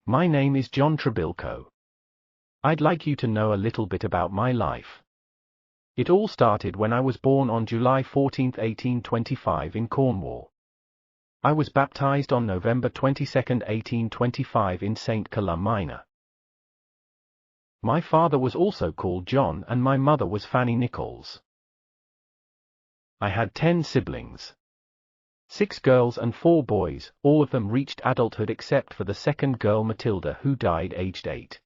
My name is John Trebilcock. I'd like you to know a little bit about my life. It all started when I was born on July 14, 1825 in Cornwall. I was baptized on November 22, 1825 in St. Columb Minor. My father was also called John and my mother was Fanny Nichols. I had 10 siblings. 6 girls and 4 boys, all of them reached adulthood except for the second girl Matilda, who died aged 8.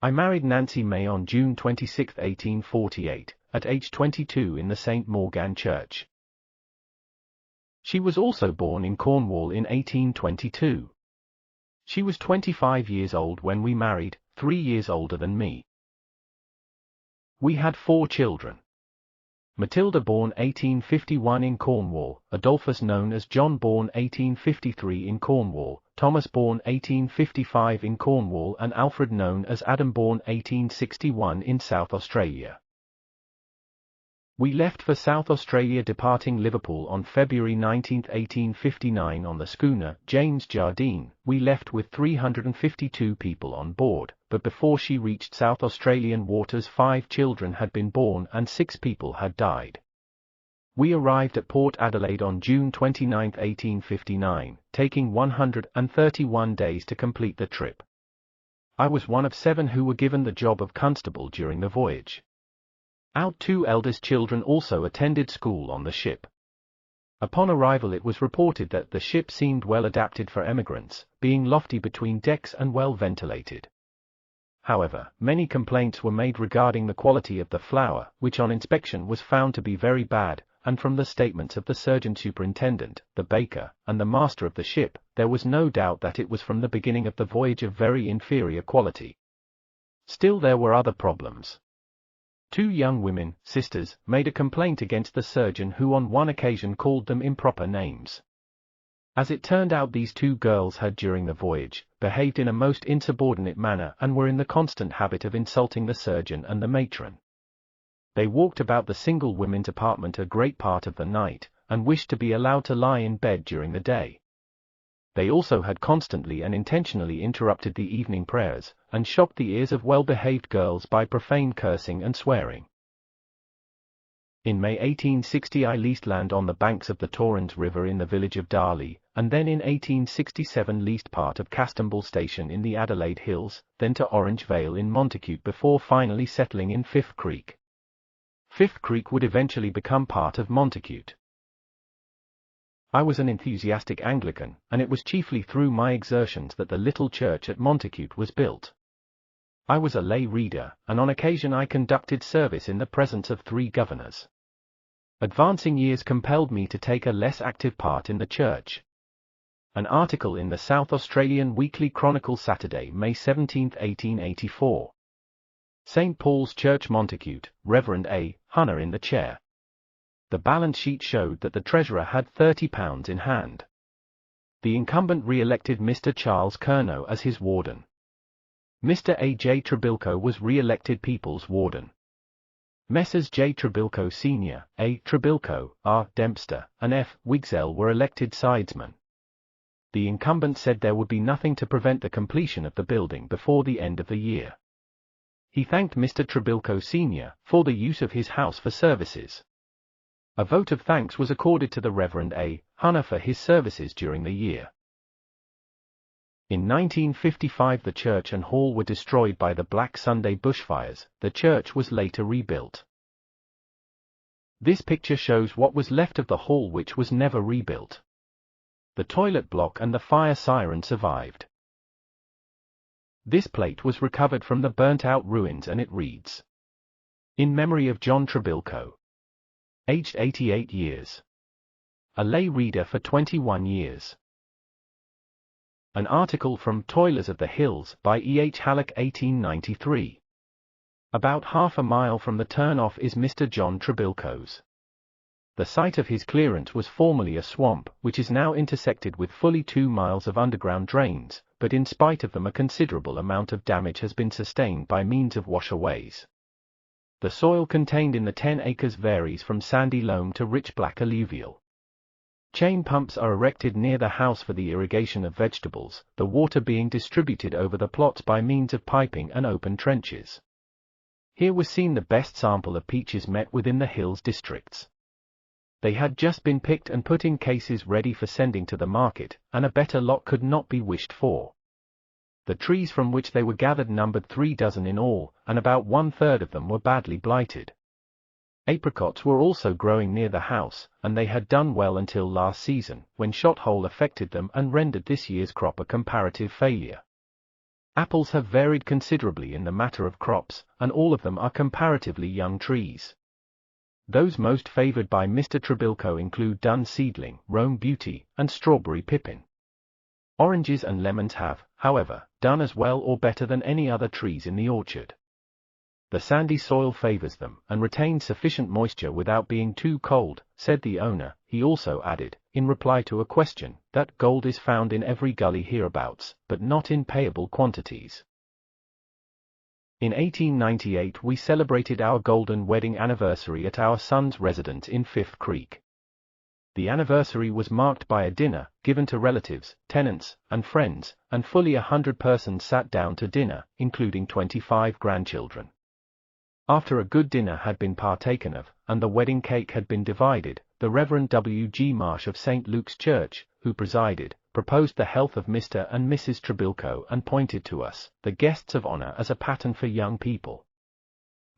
I married Nancy May on June 26, 1848, at age 22 in the St. Morgan Church. She was also born in Cornwall in 1822. She was 25 years old when we married, 3 years older than me. We had 4 children. Matilda born 1851 in Cornwall, Adolphus known as John born 1853 in Cornwall, Thomas born 1855 in Cornwall and Alfred known as Adam born 1861 in South Australia. We left for South Australia departing Liverpool on February 19, 1859 on the schooner James Jardine. We left with 352 people on board, but before she reached South Australian waters 5 children had been born and 6 people had died. We arrived at Port Adelaide on June 29, 1859, taking 131 days to complete the trip. I was one of 7 who were given the job of constable during the voyage. Our 2 eldest children also attended school on the ship. Upon arrival it was reported that the ship seemed well adapted for emigrants, being lofty between decks and well ventilated. However, many complaints were made regarding the quality of the flour, which on inspection was found to be very bad, and from the statements of the surgeon superintendent, the baker, and the master of the ship, there was no doubt that it was from the beginning of the voyage of very inferior quality. Still there were other problems. 2 young women, sisters, made a complaint against the surgeon who on one occasion called them improper names. As it turned out, these 2 girls had during the voyage behaved in a most insubordinate manner and were in the constant habit of insulting the surgeon and the matron. They walked about the single women's apartment a great part of the night, and wished to be allowed to lie in bed during the day. They also had constantly and intentionally interrupted the evening prayers, and shocked the ears of well-behaved girls by profane cursing and swearing. In May 1860 I leased land on the banks of the Torrens River in the village of Darley, and then in 1867 leased part of Castamble Station in the Adelaide Hills, then to Orange Vale in Montacute before finally settling in Fifth Creek. Fifth Creek would eventually become part of Montacute. I was an enthusiastic Anglican, and it was chiefly through my exertions that the little church at Montacute was built. I was a lay reader, and on occasion I conducted service in the presence of 3 governors. Advancing years compelled me to take a less active part in the church. An article in the South Australian Weekly Chronicle Saturday, May 17, 1884. St. Paul's Church Montacute, Reverend A. Hunter in the chair. The balance sheet showed that the treasurer had £30 in hand. The incumbent re-elected Mr. Charles Curnow as his warden. Mr. A. J. Trebilcock was re-elected People's Warden. Messrs. J. Trebilcock Sr., A. Trebilcock, R. Dempster, and F. Wigsell were elected sidesmen. The incumbent said there would be nothing to prevent the completion of the building before the end of the year. He thanked Mr. Trebilcock Sr. for the use of his house for services. A vote of thanks was accorded to the Reverend A. Hunter for his services during the year. In 1955 the church and hall were destroyed by the Black Sunday bushfires. The church was later rebuilt. This picture shows what was left of the hall, which was never rebuilt. The toilet block and the fire siren survived. This plate was recovered from the burnt-out ruins and it reads: In memory of John Trebilcock. Aged 88 years. A lay reader for 21 years. An article from Toilers of the Hills by E. H. Halleck 1893. About half a mile from the turn-off is Mr. John Trebilcock's. The site of his clearance was formerly a swamp, which is now intersected with fully 2 miles of underground drains, but in spite of them a considerable amount of damage has been sustained by means of washaways. The soil contained in the 10 acres varies from sandy loam to rich black alluvial. Chain pumps are erected near the house for the irrigation of vegetables, the water being distributed over the plots by means of piping and open trenches. Here was seen the best sample of peaches met within the hills districts. They had just been picked and put in cases ready for sending to the market, and a better lot could not be wished for. The trees from which they were gathered numbered 3 dozen in all, and about 1/3 of them were badly blighted. Apricots were also growing near the house, and they had done well until last season, when shot hole affected them and rendered this year's crop a comparative failure. Apples have varied considerably in the matter of crops, and all of them are comparatively young trees. Those most favored by Mr. Trebilcock include Dun Seedling, Rome Beauty, and Strawberry Pippin. Oranges and lemons have, however, done as well or better than any other trees in the orchard. The sandy soil favors them, and retains sufficient moisture without being too cold, said the owner. He also added, in reply to a question, that gold is found in every gully hereabouts, but not in payable quantities. In 1898 we celebrated our golden wedding anniversary at our son's residence in Fifth Creek. The anniversary was marked by a dinner, given to relatives, tenants, and friends, and fully 100 persons sat down to dinner, including 25 grandchildren. After a good dinner had been partaken of, and the wedding cake had been divided, the Reverend W. G. Marsh of St. Luke's Church, who presided, proposed the health of Mr. and Mrs. Trebilcock and pointed to us, the guests of honor, as a pattern for young people.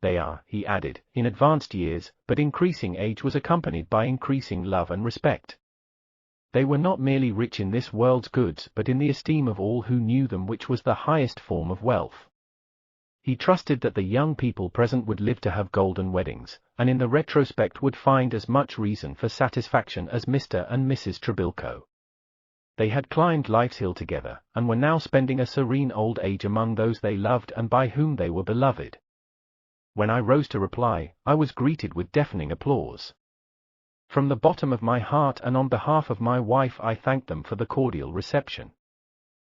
They are, he added, in advanced years, but increasing age was accompanied by increasing love and respect. They were not merely rich in this world's goods but in the esteem of all who knew them, which was the highest form of wealth. He trusted that the young people present would live to have golden weddings, and in the retrospect would find as much reason for satisfaction as Mr. and Mrs. Trebilcock. They had climbed life's hill together, and were now spending a serene old age among those they loved and by whom they were beloved. When I rose to reply, I was greeted with deafening applause. From the bottom of my heart and on behalf of my wife I thank them for the cordial reception.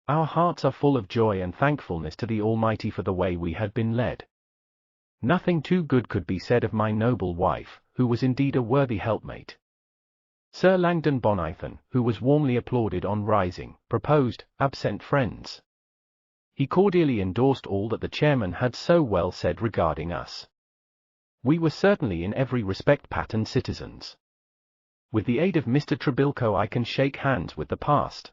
Our hearts are full of joy and thankfulness to the Almighty for the way we had been led. Nothing too good could be said of my noble wife, who was indeed a worthy helpmate. Sir Langdon Bonithan, who was warmly applauded on rising, proposed, absent friends. He cordially endorsed all that the chairman had so well said regarding us. We were certainly in every respect pattern citizens. With the aid of Mr. Trebilcock I can shake hands with the past.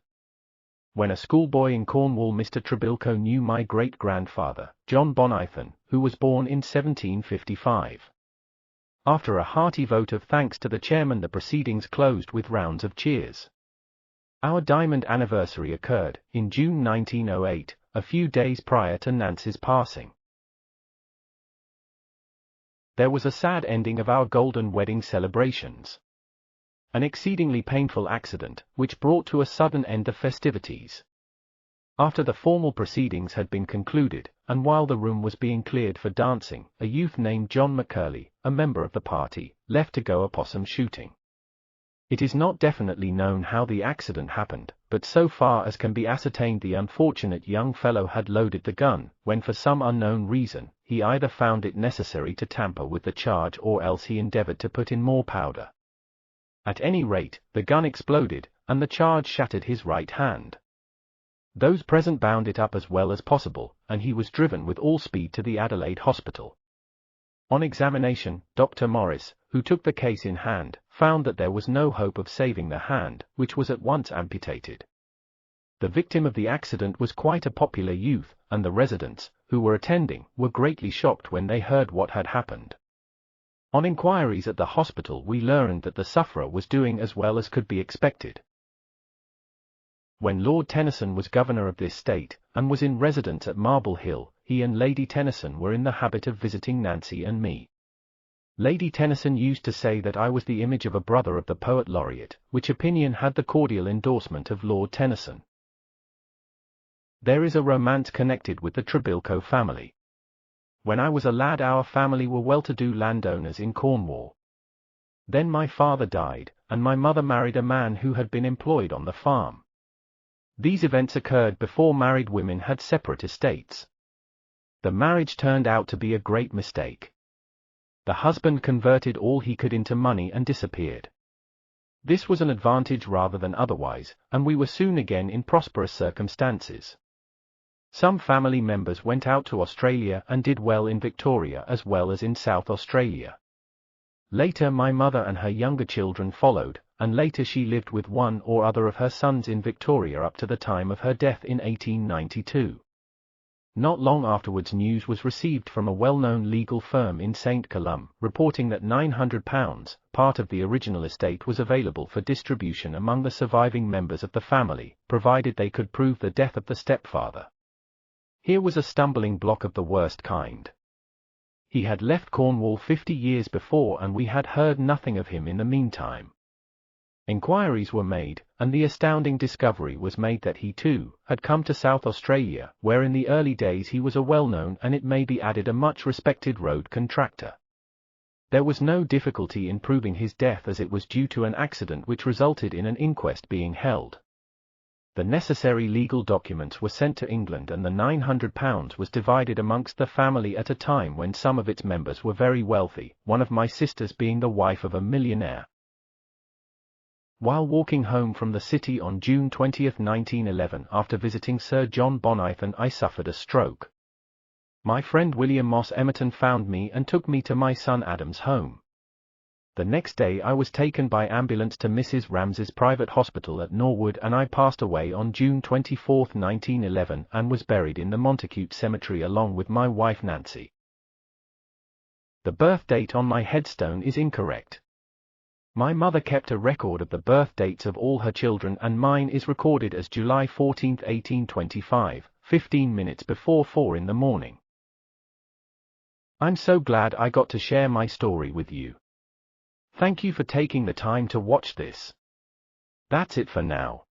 When a schoolboy in Cornwall, Mr. Trebilcock knew my great-grandfather, John Bonithan, who was born in 1755. After a hearty vote of thanks to the chairman, the proceedings closed with rounds of cheers. Our diamond anniversary occurred, in June 1908, a few days prior to Nancy's passing. There was a sad ending of our golden wedding celebrations. An exceedingly painful accident, which brought to a sudden end the festivities. After the formal proceedings had been concluded, and while the room was being cleared for dancing, a youth named John McCurley, a member of the party, left to go opossum shooting. It is not definitely known how the accident happened, but so far as can be ascertained the unfortunate young fellow had loaded the gun, when for some unknown reason, he either found it necessary to tamper with the charge or else he endeavored to put in more powder. At any rate, the gun exploded, and the charge shattered his right hand. Those present bound it up as well as possible, and he was driven with all speed to the Adelaide Hospital. On examination, Dr. Morris, who took the case in hand, found that there was no hope of saving the hand, which was at once amputated. The victim of the accident was quite a popular youth, and the residents, who were attending, were greatly shocked when they heard what had happened. On inquiries at the hospital we learned that the sufferer was doing as well as could be expected. When Lord Tennyson was governor of this state, and was in residence at Marble Hill, he and Lady Tennyson were in the habit of visiting Nancy and me. Lady Tennyson used to say that I was the image of a brother of the poet laureate, which opinion had the cordial endorsement of Lord Tennyson. There is a romance connected with the Trebilcock family. When I was a lad our family were well-to-do landowners in Cornwall. Then my father died, and my mother married a man who had been employed on the farm. These events occurred before married women had separate estates. The marriage turned out to be a great mistake. The husband converted all he could into money and disappeared. This was an advantage rather than otherwise, and we were soon again in prosperous circumstances. Some family members went out to Australia and did well in Victoria as well as in South Australia. Later my mother and her younger children followed, and later she lived with one or other of her sons in Victoria up to the time of her death in 1892. Not long afterwards news was received from a well-known legal firm in St. Columb, reporting that £900, part of the original estate, was available for distribution among the surviving members of the family, provided they could prove the death of the stepfather. Here was a stumbling block of the worst kind. He had left Cornwall 50 years before and we had heard nothing of him in the meantime. Inquiries were made, and the astounding discovery was made that he too had come to South Australia, where in the early days he was a well-known and it may be added a much-respected road contractor. There was no difficulty in proving his death as it was due to an accident which resulted in an inquest being held. The necessary legal documents were sent to England and the £900 was divided amongst the family at a time when some of its members were very wealthy, one of my sisters being the wife of a millionaire. While walking home from the city on June 20, 1911, after visiting Sir John Bonithan, I suffered a stroke. My friend William Moss Emerton found me and took me to my son Adam's home. The next day I was taken by ambulance to Mrs. Ramsay's private hospital at Norwood and I passed away on June 24, 1911 and was buried in the Montacute Cemetery along with my wife Nancy. The birth date on my headstone is incorrect. My mother kept a record of the birth dates of all her children and mine is recorded as July 14, 1825, 15 minutes before 4 in the morning. I'm so glad I got to share my story with you. Thank you for taking the time to watch this. That's it for now.